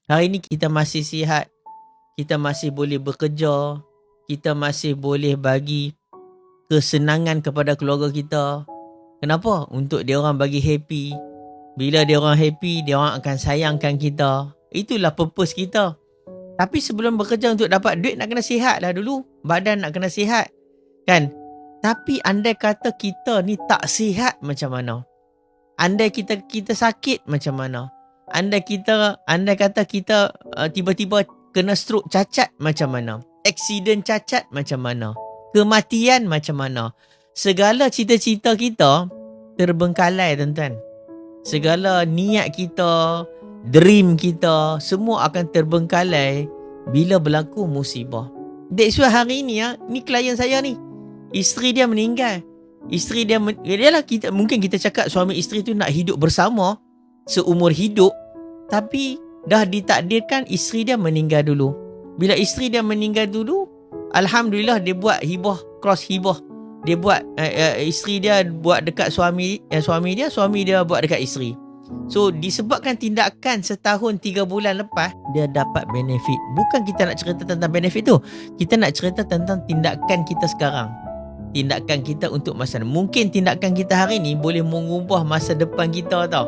Hari ni kita masih sihat, kita masih boleh bekerja, kita masih boleh bagi kesenangan kepada keluarga kita. Kenapa? Untuk dia orang bagi happy. Bila dia orang happy, dia orang akan sayangkan kita. Itulah purpose kita. Tapi sebelum bekerja untuk dapat duit, nak kena sihat lah dulu. Badan nak kena sihat. Kan? Tapi andai kata kita ni tak sihat, macam mana? Andai kita sakit, macam mana? Andai kata kita tiba-tiba kena stroke, cacat, macam mana? Aksiden cacat, macam mana? Kematian, macam mana? Segala cita-cita kita terbengkalai, tuan-tuan. Segala niat kita, dream kita, semua akan terbengkalai bila berlaku musibah. That's why hari ni, ni klien saya ni, isteri dia meninggal. Isteri dia mungkin kita cakap suami isteri tu nak hidup bersama seumur hidup, tapi dah ditakdirkan isteri dia meninggal dulu. Bila isteri dia meninggal dulu, alhamdulillah dia buat hibah, cross hibah. Dia buat isteri dia buat dekat suami dia buat dekat isteri. So disebabkan tindakan setahun 3 bulan lepas, dia dapat benefit. Bukan kita nak cerita tentang benefit tu, kita nak cerita tentang tindakan kita sekarang. Tindakan kita untuk masa depan. Mungkin tindakan kita hari ni boleh mengubah masa depan kita tau.